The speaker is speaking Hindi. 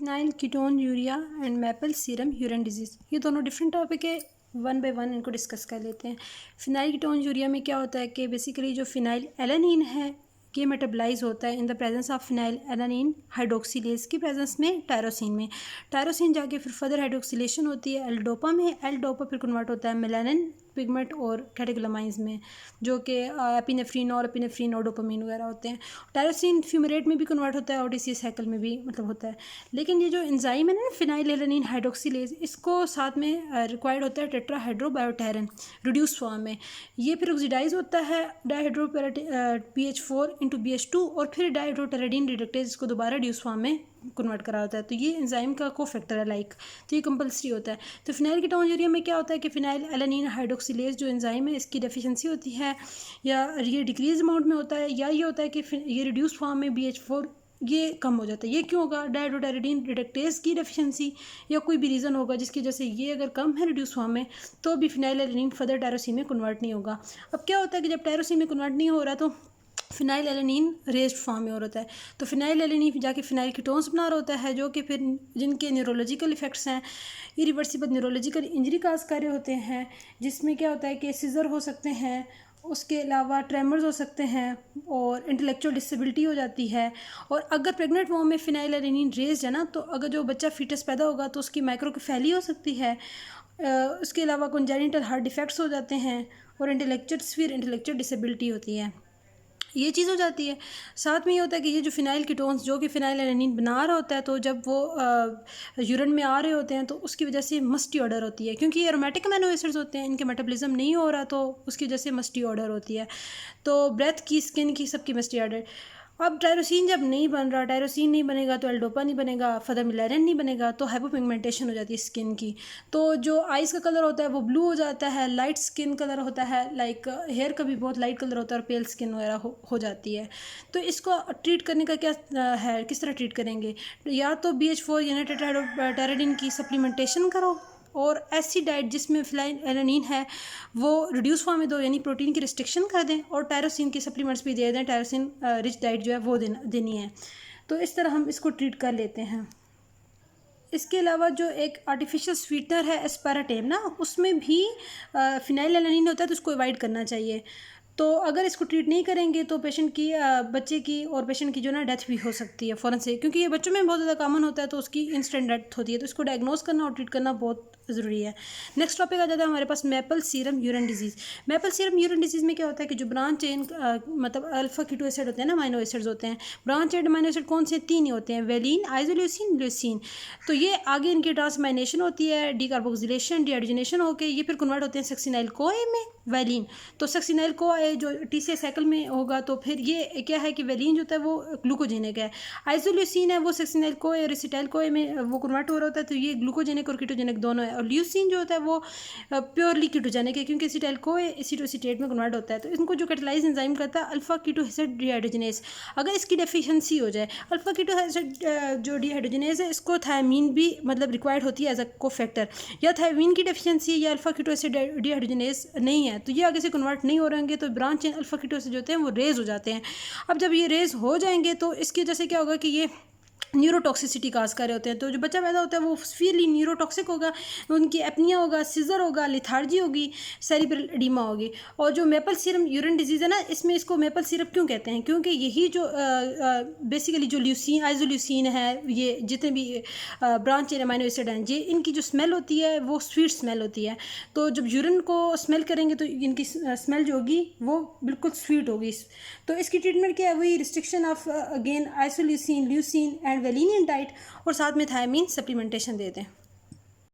Phenyl ketone urea and maple syrup urine disease, ये दोनों डिफरेंट टॉपिक है। वन बाय वन इनको डिस्कस कर लेते हैं। फिनाइल कीटोन यूरिया में क्या होता है कि बेसिकली जो फिनाइल एलानिन है ये मेटाबलाइज होता है in the presence of phenyl alanine hydroxylase की प्रेजेंस में टायरोसिन जाके फिर फर्दर हाइड्रोक्सिलेशन होती है एल-डोपा में। एल-डोपा फिर कन्वर्ट होता है मेलानिन पिगमेंट और कैटेकोलामाइंस में, जो कि एपिनेफ्रीन और डोपामीन वगैरह होते हैं। टायरोसिन फ्यूमेरेट में भी कन्वर्ट होता है और डी साइकिल में भी मतलब होता है। लेकिन ये जो एंजाइम है ना फिनाइल एलानिन हाइड्रोक्सिलेज, इसको साथ में रिक्वायर्ड होता है टेट्राहाइड्रोबायोटेरन रिड्यूस फॉर्म में। ये फिर ऑक्सीडाइज होता है डाइहाइड्रो PH4 इंटू BH2 और फिर डाइहाइड्रोटेरेडीन रिडक्टेज इसको दोबारा रिड्यूस फॉर्म में कन्वर्ट करा होता है। तो ये एंजाइम का को फैक्टर है लाइक, तो ये कंपल्सरी होता है। तो फिनाइल कीटोन यूरिया में क्या होता है कि फिनाइल एलानिन हाइड्रोक्सिलेज जो एंजाइम है इसकी डेफिशिएंसी होती है, या ये डिक्रीज अमाउंट में होता है, या ये होता है कि ये रिड्यूस फॉर्म में BH4 ये कम हो जाता है। ये क्यों होगा? डाइहाइड्रोटेरेडीन रिडक्टेज की डेफिशिएंसी या कोई भी रीज़न होगा जिसकी वजह से ये अगर कम है रिड्यूस फॉर्म में तो भी फिनाइल एलानिन फर्दर टायरोसिन में कन्वर्ट नहीं होगा। अब क्या होता है कि जब टायरोसिन में कन्वर्ट नहीं हो रहा तो फिनाइल एलानिन रेज्ड फॉर्म में और होता है। तो फिनाइल एलानिन जाके फिनाइल कीटोन्स बना रहा होता है, जो कि फिर जिनके न्यूरोलॉजिकल इफेक्ट्स हैं, इरिवर्सिबल न्यूरोलॉजिकल इंजरी काज कर रहे होते हैं, जिसमें क्या होता है कि सीजर हो सकते हैं, उसके अलावा ट्रेमर्स हो सकते हैं और इंटेलेक्चुअल डिसेबिलिटी हो जाती है। और अगर प्रेग्नेंट फॉर्म में फिनाइल एलानिन रेज्ड है ना, तो अगर जो बच्चा फीटस पैदा होगा तो उसकी माइक्रोकेफेली हो सकती है। उसके अलावा कंजेनिटल हार्ट डिफेक्ट्स हो जाते हैं और इंटेलेक्चुअल डिसेबिलिटी होती है, ये चीज़ हो जाती है। साथ में ये होता है कि ये जो फिनाइल कीटोन्स जो कि फिनाइल एलानिन बना रहा होता है, तो जब वो यूरिन में आ रहे होते हैं तो उसकी वजह से मस्टी ऑर्डर होती है, क्योंकि ये एरोमेटिक अमीनो एसिड्स होते हैं, इनके मेटाबॉलिज्म नहीं हो रहा तो उसकी वजह से मस्टी ऑर्डर होती है। तो ब्रेथ की, स्किन की, सबकी मस्टी ऑर्डर। अब टायरोसिन जब नहीं बन रहा, टायरोसिन नहीं बनेगा तो एल-डोपा नहीं बनेगा, फर्दर मिलेरिन नहीं बनेगा, तो हाइपोपिगमेंटेशन हो जाती है स्किन की। तो जो आइज़ का कलर होता है वो ब्लू हो जाता है, लाइट स्किन कलर होता है, लाइक हेयर का भी बहुत लाइट कलर होता है और पेल स्किन वगैरह हो जाती है। तो इसको ट्रीट करने का क्या है, किस तरह ट्रीट करेंगे? या तो BH4 यानी टेट्राहाइड्रोटेरेडीन की सप्लीमेंटेशन करो, और ऐसी डाइट जिसमें फिनाइल एलानिन है वो रिड्यूस फॉर्म में दो, यानी प्रोटीन की रिस्ट्रिक्शन कर दें, और टायरोसिन की सप्लीमेंट्स भी दे दें, टायरोसिन रिच डाइट जो है वो देनी है। तो इस तरह हम इसको ट्रीट कर लेते हैं। इसके अलावा जो एक आर्टिफिशियल स्वीटनर है एस्पाराटेम ना, उसमें भी फिनाइल एलानिन होता है, तो उसको अवॉइड करना चाहिए। तो अगर इसको ट्रीट नहीं करेंगे तो पेशेंट की बच्चे की और पेशेंट की जो ना डेथ भी हो सकती है फ़ौरन से, क्योंकि ये बच्चों में बहुत ज़्यादा कॉमन होता है, तो उसकी इंस्टेंट डेथ होती है। तो इसको डायग्नोस करना और ट्रीट करना बहुत ज़रूरी है। नेक्स्ट टॉपिक आ जाता है हमारे पास maple syrup urine disease. Maple syrup urine disease में क्या होता है कि जो ब्रांच चेन मतलब अल्फा कीटो एसिड होते हैं ना, अमीनो एसिड्स होते हैं। ब्रांच चेन अमीनो एसिड कौन से? 3 ही होते हैं, वेलिन, आइसोल्यूसिन, ल्यूसिन। तो ये आगे इनकी ट्रांसमाइनेशन होती है, डीकार्बोक्सिलेशन, डीहाइड्रोजनेशन होकर ये फिर कन्वर्ट होते हैं सक्सिनाइल कोए में, वेलिन। तो सक्सिनाइल कोए जो TCA साइकिल में होगा, तो फिर ये क्या है कि वेलिन जो होता है वो ग्लूकोजेनिक है। आइसोल्यूसिन है वो सक्सिनाइल कोए और एसिटाइल कोए में वो कन्वर्ट हो रहा होता है, तो ये ग्लूकोजेनिक और कीटोजेनिक दोनों है। और ल्यूसिन जो होता है वो प्योरली कीटोजेनिक है, क्योंकि एसिटाइल कोए एसिटोएसिटेट में कन्वर्ट होता है। तो इनको जो कैटालाइज एंजाइम करता है अल्फा कीटो एसिड डिहाइड्रोजनेज, अगर इसकी डेफिशिएंसी हो जाए, अल्फा कीटो एसिड जो डिहाइड्रोजनेज है इसको थायमीन भी मतलब रिक्वायर्ड होती है एज अ कोफैक्टर, या थायमीन की डेफिशिएंसी या अल्फा कीटो एसिड डिहाइड्रोजनेज नहीं है, तो ये आगे से कन्वर्ट नहीं हो रहेंगे, तो branch chain alpha keto acid जो होते हैं वो रेज हो जाते हैं। अब जब ये रेज हो जाएंगे तो इसकी वजह से क्या होगा कि ये न्यूरोटॉक्सिसिटी काज कर रहे होते हैं। तो जो बच्चा पैदा होता है वो सीवियरली न्यूरोटॉक्सिक होगा, उनकी एपनिया होगा, सीजर होगा, लिथार्जी होगी, सेरिब्रल एडीमा होगी। और जो मेपल सीरम यूरिन डिजीज़ है ना, इसमें इसको मेपल सिरप क्यों कहते हैं? क्योंकि यही जो बेसिकली जो ल्यूसिन, आइसोल्यूसिन है, ये जितने भी ब्रांच चेन अमीनो एसिड हैं, ये इनकी जो स्मेल होती है वो स्वीट स्मेल होती है। तो जब यूरिन को स्मेल करेंगे तो इनकी स्मेल जो होगी वो बिल्कुल स्वीट होगी। तो इसकी ट्रीटमेंट क्या है? वही restriction of again isoleucine, leucine and valine diet, और साथ में थायमीन सप्लीमेंटेशन देते हैं।